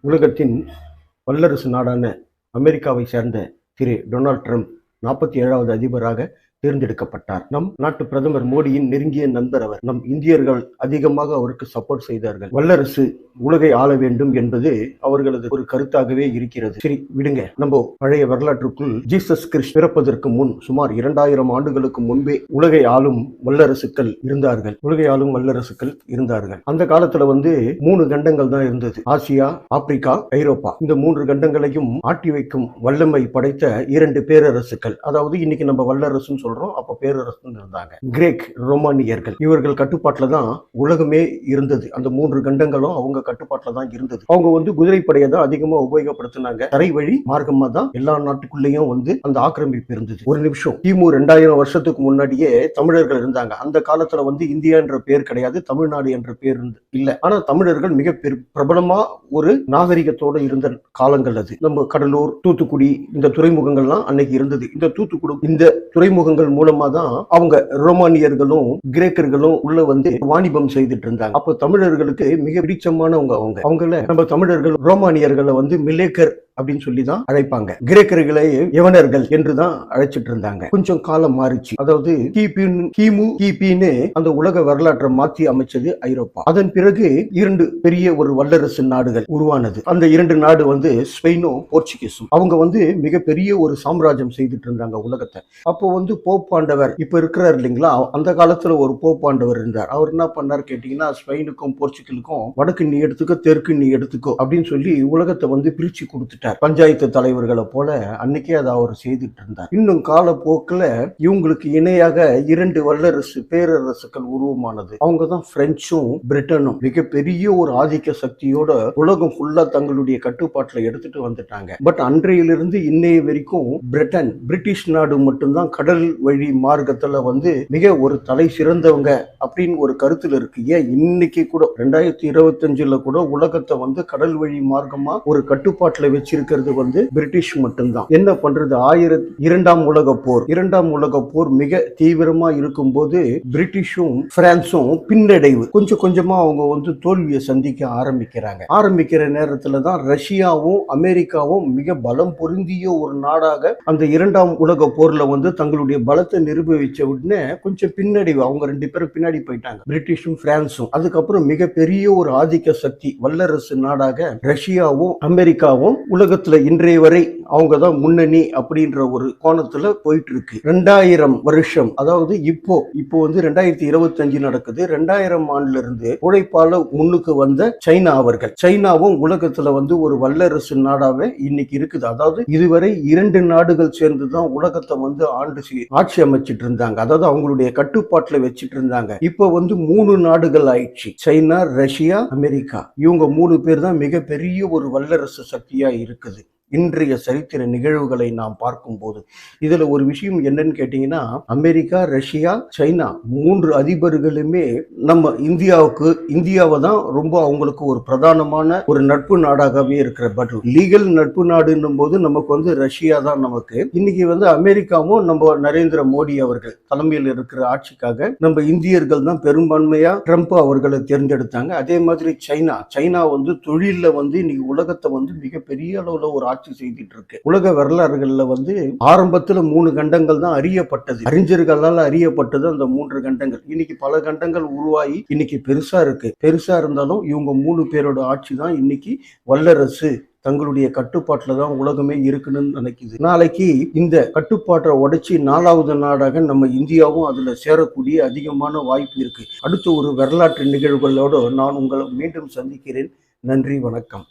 உலகத்தின் வல்லரசு நாடான அமெரிக்காவை சேர்ந்த திரு டொனால்ட் ட்ரம்ப் 47வது அதிபராக தேர்ந்தெடுக்கப்பட்டார். நம் நாட்டு பிரதமர் மோடியின் நெருங்கிய நண்பர் அவர். நம் இந்தியர்கள் அதிகமாக அவருக்கு சப்போர்ட் செய்தார்கள். வல்லரசு உலகை ஆள வேண்டும் என்பது அவர்களது ஒரு கருத்தாகவே இருக்கிறது. சரி விடுங்க, நம்ம பழைய வரலாற்றுக்குள் ஜீசஸ் கிறிஸ்ட் பிறப்பதற்கு முன் சுமார் 2000 ஆண்டுகளுக்கு முன்பே உலகை ஆளும் வல்லரசுகள் இருந்தார்கள். அந்த காலத்துல 3 கண்டங்கள் தான் இருந்தது. ஆசியா, ஆப்பிரிக்கா, ஐரோப்பா. இந்த 3 கண்டங்களையும் ஆட்டி வைக்கும் வல்லமை படைத்த 2 பேரரசுகள். அதாவது இன்னைக்கு நம்ம வல்லரசுன்னு சொல்றோம், அப்ப பேரரசுன்னு இருந்தாங்க. கிரேக் ரோமானியர்கள், இவர்கள் கட்டுப்பாட்டுல தான் உலகமே இருந்தது. அந்த 3 கண்டங்களும் அவங்க கட்டுப்பாட்டுல தான் இருந்தது. அவங்க குதிரைப்படையை தான் அதிகமா உபயோகப்படுத்தினாங்க. தரை வழி மார்க்கமா தான் எல்லா நாட்டுக்குள்ளேயும் அந்த ஆக்கிரமிப்பு இருந்தது. ஒரு நிமிஷம், கிமு 2000 வருஷத்துக்கு முன்னாடியே தமிழர்கள் இருந்தாங்க. அந்த காலத்துல இந்தியா என்ற பேர் கிடையாது, தமிழ்நாடு என்ற பேர் இல்ல. ஆனா தமிழர்கள் மிக பிரபலமா ஒரு நாகரிகத்தோட இருந்த காலங்கள் அது. நம்ம கடலூர், தூத்துக்குடி இந்த துறைமுகங்கள்லாம் அன்னைக்கு இருந்தது. இந்த துறைமுகங்கள் மூலமா தான் அவங்க ரோமானியர்களும் கிரேக்கர்களும் உள்ள வாணிபம் செய்துட்டு இருந்தாங்க. அப்போ தமிழர்களுக்கு மிக பிடிச்சமானவங்க அவங்கள நம்ம தமிழர்கள் ரோமானியர்களை மில்லேக்கர் அப்படின்னு சொல்லி தான் அழைப்பாங்க. கிரேக்கர்களை யவனர்கள் என்றுதான் அழைச்சிட்டு இருந்தாங்க. கொஞ்சம் காலம் மாறிச்சு. அதாவது கிபின்னு அந்த உலக வரலாற்றை மாற்றி அமைச்சது ஐரோப்பா. அதன் பிறகு 2 பெரிய ஒரு வல்லரசு நாடுகள் உருவானது. அந்த 2 நாடு ஸ்பெயினும் போர்ச்சுகீஸும். அவங்க மிகப்பெரிய ஒரு சாம்ராஜ்யம் செய்துட்டு இருந்தாங்க உலகத்தை. அப்போ போப்பாண்டவர் இப்ப இருக்கிறார் இல்லைங்களா, அந்த காலத்துல ஒரு போப்பாண்டவர் இருந்தார். அவர் என்ன பண்ணார் கேட்டீங்கன்னா, ஸ்பெயினுக்கும் போர்ச்சுகலுக்கும் வடக்கு நீ எடுத்துக்கோ, தெற்கு நீ எடுத்துக்கோ அப்படின்னு சொல்லி உலகத்தை பிரிச்சு கொடுத்துட்டார். பஞ்சாயத்து தலைவர்களை போல அன்னைக்கே அதை அவர் செய்துட்டு இருந்தார். இன்னும் காலப்போக்கில் இவங்களுக்கு இணையாக 2 வல்லரசு பேரரசுகள் உருவமானது. அவங்க தான் பிரெஞ்சும் பிரிட்டனும். மிகப்பெரிய ஒரு ஆதிக்க சக்தியோட உலகம் ஃபுல்லா தங்களுடைய கட்டுப்பாட்டில் எடுத்துட்டு வந்துட்டாங்க. பட் அன்றையிலிருந்து இன்னைய வரைக்கும் பிரிட்டிஷ் நாடு மட்டும்தான் கடல் வழி மார்க்கத்துல மிக ஒரு தலை சிறந்தவங்க அப்படின்னு ஒரு கருத்துல இருக்கு. ஏன் இன்னைக்கு கூட 2025 கூட உலகத்தை கடல் வழி மார்க்கமா ஒரு கட்டுப்பாட்டுல வச்சிருக்கிறது பிரிட்டிஷ் மட்டும்தான். என்ன பண்றது, இரண்டாம் உலக போர் மிக தீவிரமா இருக்கும்போது பிரிட்டிஷும் பிரான்சும் பின்னடைவு கொஞ்சம் கொஞ்சமா அவங்க தோல்வியை சந்திக்க ஆரம்பிக்கிற நேரத்துல தான் ரஷ்யாவும் அமெரிக்காவும் மிக பலம் பொருந்திய ஒரு நாடாக அந்த 2ஆம் உலக போர்ல தங்களுடைய பலத்தை நிரூபிச்ச உடனே கொஞ்சம் பின்னடைவு, அவங்க 2 பேரும் பின்னாடி போயிட்டாங்க, பிரிட்டிஷும் பிரான்சும். அதுக்கப்புறம் மிகப்பெரிய ஒரு ஆதிக்க சக்தி வல்லரசு நாடாக ரஷ்யாவும் அமெரிக்காவும் உலகத்துல இன்றைய வரை அவங்க தான் முன்னணி அப்படின்ற ஒரு கோணத்துல போயிட்டு இருக்கு. 2000 வருஷம், அதாவது இப்போ 2025 நடக்குது. 2000 ஆண்டுல இருந்து உழைப்பால முன்னுக்கு வந்த சைனாவும் உலகத்துல ஒரு வல்லரசு நாடாவே இன்னைக்கு இருக்குது. அதாவது இதுவரை 2 நாடுகள் சேர்ந்துதான் உலகத்தை ஆட்சி அமைச்சிட்டு இருந்தாங்க. அதாவது அவங்களுடைய கட்டுப்பாட்டுல வச்சிட்டு இருந்தாங்க. இப்ப 3 நாடுகள் ஆயிடுச்சு. China, Russia, America. இவங்க 3 பேர் தான் மிகப்பெரிய ஒரு வல்லரசு சக்தியா இருக்குது. இன்றைய சரித்திர நிகழ்வுகளை நாம் பார்க்கும்போது இதுல ஒரு விஷயம் என்னன்னு கேட்டீங்கன்னா, அமெரிக்கா, ரஷ்யா, சைனா 3 அதிபர்களுமே நம்ம இந்தியாவை தான் ரொம்ப அவங்களுக்கு ஒரு பிரதானமான ஒரு நட்பு நாடாகவே இருக்கிற. பட் லீகல் நட்பு நாடுன்னும் போது நமக்கு ரஷ்யா தான். நமக்கு இன்னைக்கு அமெரிக்காவும் நம்ம நரேந்திர மோடி அவர்கள் தலைமையில் இருக்கிற ஆட்சிக்காக நம்ம இந்தியர்கள் தான் பெரும்பான்மையா ட்ரம்ப் அவர்களை தேர்ந்தெடுத்தாங்க. அதே மாதிரி சைனா தொழில இன்னைக்கு உலகத்தை மிகப்பெரிய அளவுல ஒரு ஆட்சி செய்துட்டு இருக்கு. உலக வரலாறுகள்ல ஆரம்பத்துல 3 கண்டங்கள் தான் அறியப்பட்டது, அறிஞர்களால் அறியப்பட்டது அந்த 3 கண்டங்கள். இன்னைக்கு பல கண்டங்கள் உருவாகி இன்னைக்கு பெருசா இருக்கு. பெருசா இருந்தாலும் இவங்க 3 பேரோட ஆட்சி தான் இன்னைக்கு வல்லரசு தங்களுடைய கட்டுப்பாட்டுல தான் உலகமே இருக்குன்னு நினைக்குது. நாளைக்கு இந்த கட்டுப்பாட்டை உடைச்சி 4வது நாடாக நம்ம இந்தியாவும் அதுல சேரக்கூடிய அதிகமான வாய்ப்பு இருக்கு. அடுத்த ஒரு வரலாற்று நிகழ்வுகளோடு நான் உங்களை மீண்டும் சந்திக்கிறேன். நன்றி, வணக்கம்.